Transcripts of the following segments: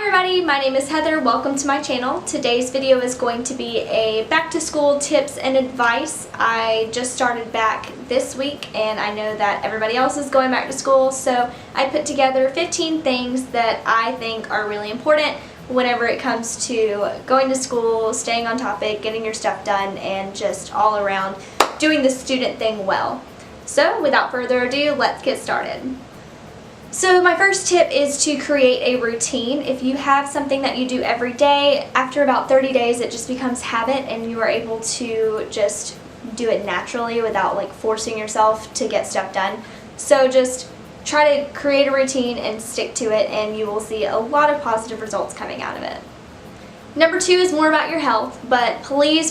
everybody, my name is Heather. Welcome to my channel. Today's video is going to be a back to school tips and advice. I just started back this week and I know that everybody else is going back to school, so I put together 15 things that I think are really important whenever it comes to going to school, staying on topic, getting your stuff done, and just all around doing the student thing well. So without further ado, let's get started. So my first tip is to create a routine. If you have something that you do every day, after about 30 days it just becomes habit and you are able to just do it naturally without like forcing yourself to get stuff done. So just try to create a routine and stick to it and you will see a lot of positive results coming out of it. Number 2 is more about your health, but please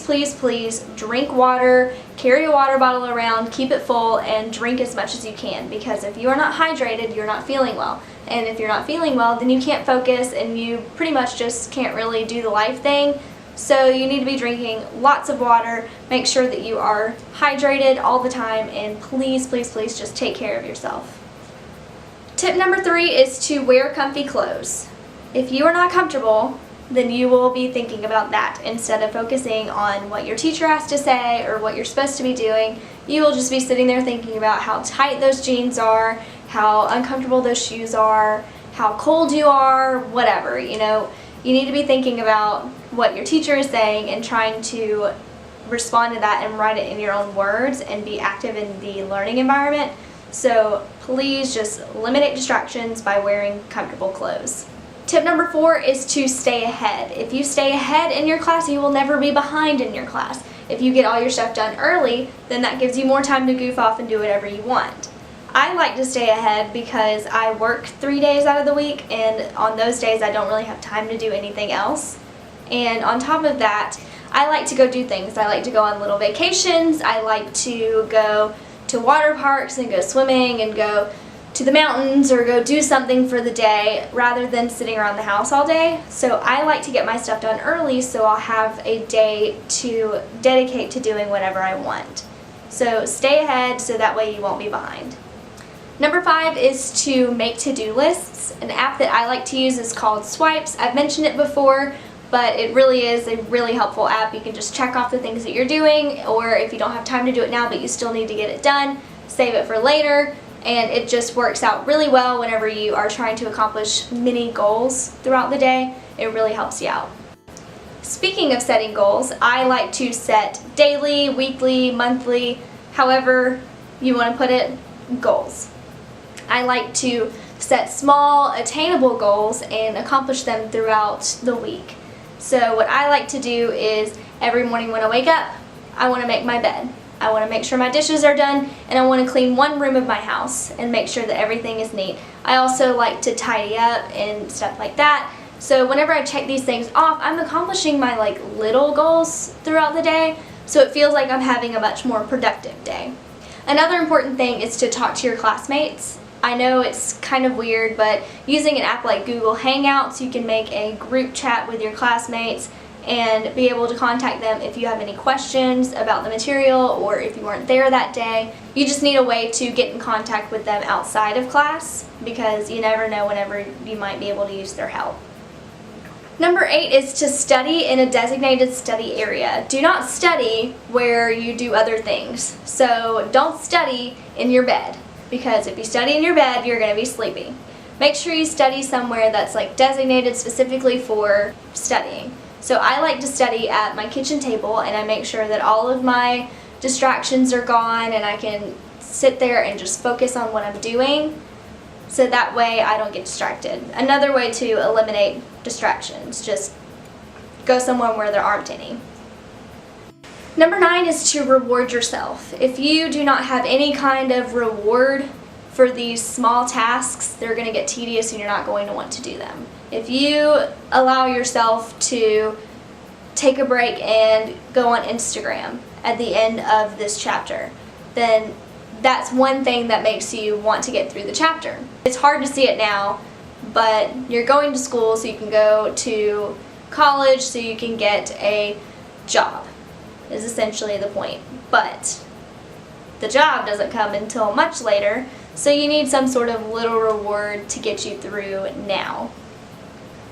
drink water, carry a water bottle around, keep it full, and drink as much as you can, because if you are not hydrated, you're not feeling well. And if you're not feeling well, then you can't focus and you pretty much just can't really do the life thing. So you need to be drinking lots of water, make sure that you are hydrated all the time, and please just take care of yourself. Tip number 3 is to wear comfy clothes. If you are not comfortable, then you will be thinking about that instead of focusing on what your teacher has to say or what you're supposed to be doing. You will just be sitting there thinking about how tight those jeans are, how uncomfortable those shoes are, how cold you are, whatever. You need to be thinking about what your teacher is saying and trying to respond to that and write it in your own words and be active in the learning environment. So please just eliminate distractions by wearing comfortable clothes. Tip number 4 is to stay ahead. If you stay ahead in your class, you will never be behind in your class. If you get all your stuff done early, then that gives you more time to goof off and do whatever you want. I like to stay ahead because I work 3 days out of the week, and on those days I don't really have time to do anything else. And on top of that, I like to go do things. I like to go on little vacations. I like to go to water parks and go swimming and go to the mountains or go do something for the day rather than sitting around the house all day. So I like to get my stuff done early so I'll have a day to dedicate to doing whatever I want. So stay ahead so that way you won't be behind. Number 5 is to make to-do lists. An app that I like to use is called Swipes. I've mentioned it before, but it really is a really helpful app. You can just check off the things that you're doing, or if you don't have time to do it now but you still need to get it done, save it for later. And it just works out really well whenever you are trying to accomplish many goals throughout the day. It really helps you out. Speaking of setting goals, I like to set daily, weekly, monthly, however you want to put it, goals. I like to set small, attainable goals and accomplish them throughout the week. So what I like to do is every morning when I wake up, I want to make my bed. I want to make sure my dishes are done, and I want to clean one room of my house and make sure that everything is neat. I also like to tidy up and stuff like that. So whenever I check these things off, I'm accomplishing my little goals throughout the day, so it feels like I'm having a much more productive day. Another important thing is to talk to your classmates. I know it's kind of weird, but using an app like Google Hangouts, you can make a group chat with your classmates and be able to contact them if you have any questions about the material or if you weren't there that day. You just need a way to get in contact with them outside of class because you never know whenever you might be able to use their help. Number 8 is to study in a designated study area. Do not study where you do other things. So don't study in your bed, because if you study in your bed, you're going to be sleepy. Make sure you study somewhere that's designated specifically for studying. So I like to study at my kitchen table, and I make sure that all of my distractions are gone and I can sit there and just focus on what I'm doing, so that way I don't get distracted. Another way to eliminate distractions, just go somewhere where there aren't any. Number 9 is to reward yourself. If you do not have any kind of reward for these small tasks, they're going to get tedious and you're not going to want to do them. If you allow yourself to take a break and go on Instagram at the end of this chapter, then that's one thing that makes you want to get through the chapter. It's hard to see it now, but you're going to school so you can go to college so you can get a job, is essentially the point. But the job doesn't come until much later, so you need some sort of little reward to get you through now.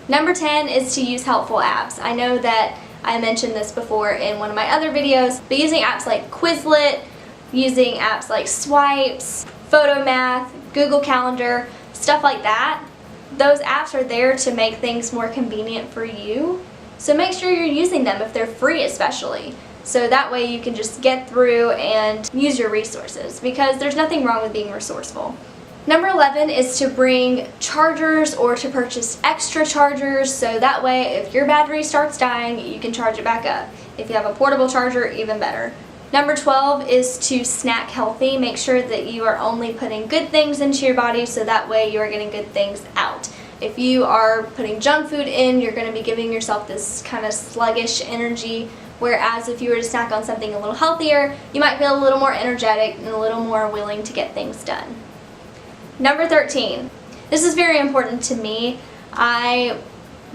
Number 10 is to use helpful apps. I know that I mentioned this before in one of my other videos, but using apps like Quizlet, using apps like Swipes, Photomath, Google Calendar, stuff like that, those apps are there to make things more convenient for you. So make sure you're using them if they're free especially. So that way you can just get through and use your resources, because there's nothing wrong with being resourceful. Number 11 is to bring chargers or to purchase extra chargers, so that way if your battery starts dying, you can charge it back up. If you have a portable charger, even better. Number 12 is to snack healthy. Make sure that you are only putting good things into your body, so that way you are getting good things out. If you are putting junk food in, you're going to be giving yourself this kind of sluggish energy, whereas if you were to snack on something a little healthier, you might feel a little more energetic and a little more willing to get things done. Number 13. This is very important to me. I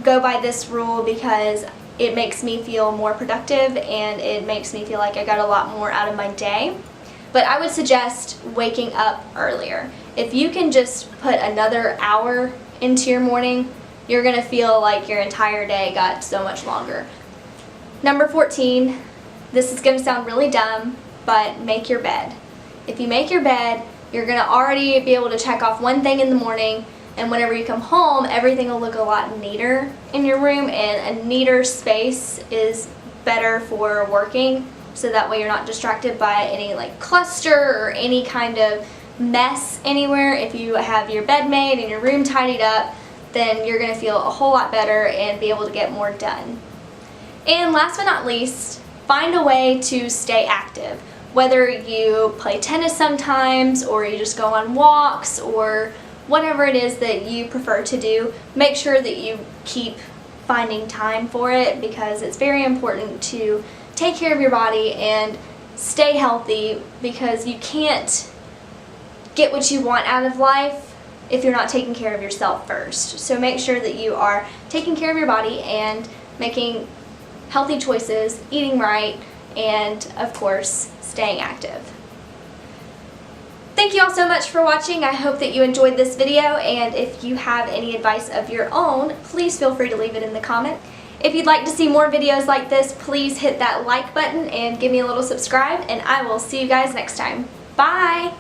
go by this rule because it makes me feel more productive and it makes me feel like I got a lot more out of my day. But I would suggest waking up earlier. If you can just put another hour into your morning, you're going to feel like your entire day got so much longer. Number 14. This is going to sound really dumb, but make your bed. If you make your bed, you're going to already be able to check off one thing in the morning, and whenever you come home, everything will look a lot neater in your room, and a neater space is better for working, so that way you're not distracted by any like cluster or any kind of mess anywhere. If you have your bed made and your room tidied up, then you're going to feel a whole lot better and be able to get more done. And last but not least, find a way to stay active. Whether you play tennis sometimes, or you just go on walks, or whatever it is that you prefer to do, make sure that you keep finding time for it, because it's very important to take care of your body and stay healthy, because you can't get what you want out of life if you're not taking care of yourself first. So make sure that you are taking care of your body and making healthy choices, eating right, and of course, staying active. Thank you all so much for watching. I hope that you enjoyed this video, and if you have any advice of your own, please feel free to leave it in the comment. If you'd like to see more videos like this, please hit that like button and give me a little subscribe, and I will see you guys next time. Bye!